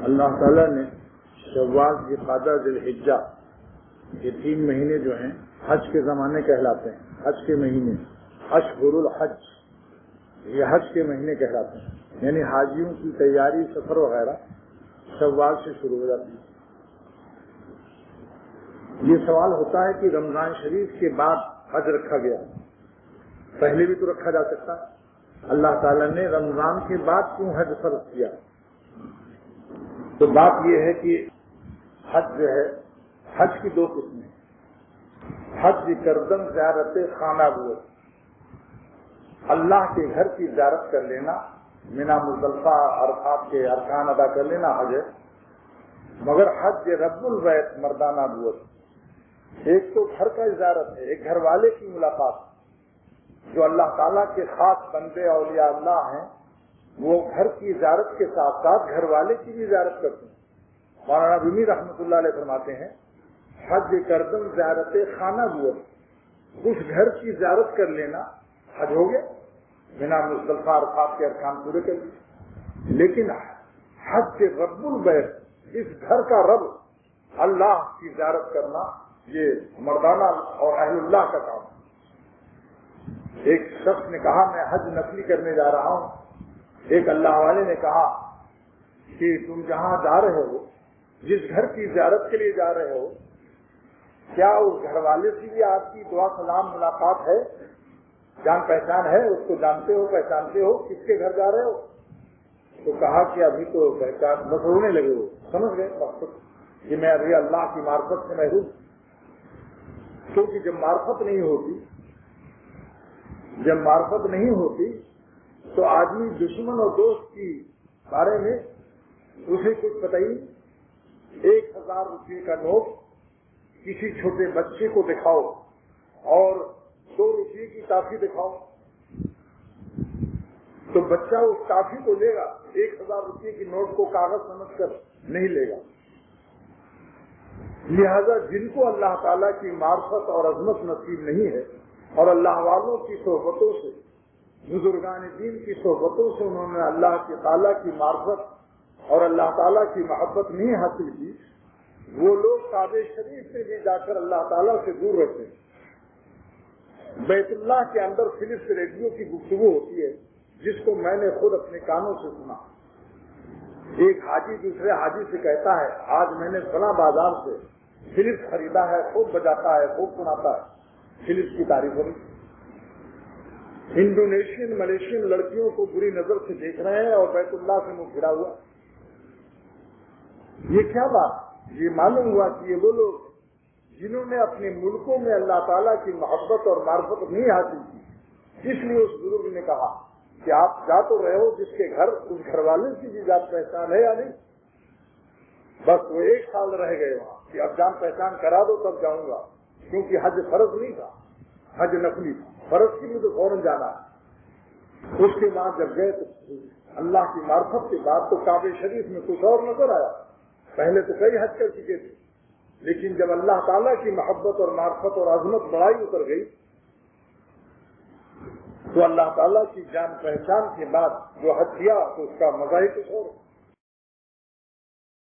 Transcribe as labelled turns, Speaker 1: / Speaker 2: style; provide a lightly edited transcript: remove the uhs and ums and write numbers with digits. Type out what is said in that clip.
Speaker 1: اللہ تعالیٰ نے شوال ذوالقعدہ ذوالحجہ یہ 3 مہینے جو ہیں حج کے زمانے کہلاتے ہیں. حج کے مہینے اشہر الحج یہ حج کے مہینے کہلاتے ہیں. یعنی حاجیوں کی تیاری سفر وغیرہ شوال سے شروع ہو جاتی ہے. یہ سوال ہوتا ہے کہ رمضان شریف کے بعد حج رکھا گیا، پہلے بھی تو رکھا جا سکتا. اللہ تعالیٰ نے رمضان کے بعد کیوں حج فرض کیا؟ تو بات یہ ہے کہ حج جو ہے، حج کی 2 قسمیں. حج کردم زیارت خانہ بود، اللہ کے گھر کی زیارت کر لینا، منا مزدلفہ عرفات کے ارکان ادا کر لینا حج ہے. مگر حج رب البیت مردانہ بود، ایک تو گھر کا زیارت ہے، ایک گھر والے کی ملاقات. جو اللہ تعالیٰ کے خاص بندے اولیاء اللہ ہیں وہ گھر کی زیارت کے ساتھ ساتھ گھر والے کی بھی زیارت کرتے ہیں. مولانا رومی رحمۃ اللہ علیہ فرماتے ہیں حج کردم زیارت خانہ بود، اس گھر کی زیارت کر لینا حج ہو گیا، بنا مزدلفہ عرفات کے ارکان پورے کر لیے. لیکن حج رب البیت، اس گھر کا رب اللہ کی زیارت کرنا یہ مردانہ اور اہل اللہ کا کام ہے. ایک شخص نے کہا میں حج نفلی کرنے جا رہا ہوں. ایک اللہ والے نے کہا کہ تم جہاں جا رہے ہو، جس گھر کی زیارت کے لیے جا رہے ہو، کیا اس گھر والے سے بھی آپ کی دعا سلام ملاقات ہے، جان پہچان ہے، اس کو جانتے ہو پہچانتے ہو، کس کے گھر جا رہے ہو؟ تو کہا کہ ابھی تو پہچان بس رونے لگے. ہو سمجھ گئے مقصد کہ میں ابھی اللہ کی معرفت سے محروم. کیونکہ جب معرفت نہیں ہوتی تو آدمی دشمن اور دوست کی بارے میں اسے کچھ پتہ ہی. 1000 روپے کا نوٹ کسی چھوٹے بچے کو دکھاؤ اور 2 روپے کی ٹافی دکھاؤ تو بچہ اس ٹافی کو لے گا، 1000 روپے کی نوٹ کو کاغذ سمجھ کر نہیں لے گا. لہذا جن کو اللہ تعالیٰ کی معرفت اور عظمت نصیب نہیں ہے اور اللہ والوں کی صحبتوں سے، بزرگان دین کی صحبتوں سے انہوں نے اللہ کی تعالیٰ کی معرفت اور اللہ تعالیٰ کی محبت نہیں حاصل کی، وہ لوگ کعبہ شریف سے بھی جا کر اللہ تعالیٰ سے دور رہتے ہیں. بیت اللہ کے اندر فلپس ریڈیو کی گفتگو ہوتی ہے جس کو میں نے خود اپنے کانوں سے سنا. ایک حاجی دوسرے حاجی سے کہتا ہے آج میں نے فلاں بازار سے فلپس خریدا ہے، خوب بجاتا ہے، خوب سناتا ہے. فلپس کی تعریف ہو رہی. انڈونیشین ملیشین لڑکیوں کو بری نظر سے دیکھ رہے ہیں اور بیت اللہ سے منہ پھرا ہوا. یہ کیا بات؟ یہ معلوم ہوا کہ یہ وہ لوگ جنہوں نے اپنے ملکوں میں اللہ تعالیٰ کی محبت اور معرفت نہیں حاصل کی. اس لیے اس بزرگ نے کہا کہ آپ جا تو رہے ہو جس کے گھر، اس گھر والے کی بھی جان پہچان ہے یا نہیں؟ بس وہ 1 سال رہ گئے وہاں کہ اب جان پہچان کرا دو تب جاؤں گا، کیونکہ حج فرض نہیں تھا، حج نفلی تھا. فرض کی بھی تو فوراً جانا ہے. اس کے بعد جب گئے تو اللہ کی معرفت کے بعد تو کعبہ شریف میں کچھ اور نظر آیا. پہلے تو کئی حج کر چکے تھے، لیکن جب اللہ تعالیٰ کی محبت اور معرفت اور عظمت بڑائی اتر گئی تو اللہ تعالیٰ کی جان پہچان کے بعد جو حج کیا تو اس کا مزہ ہی کچھ اور.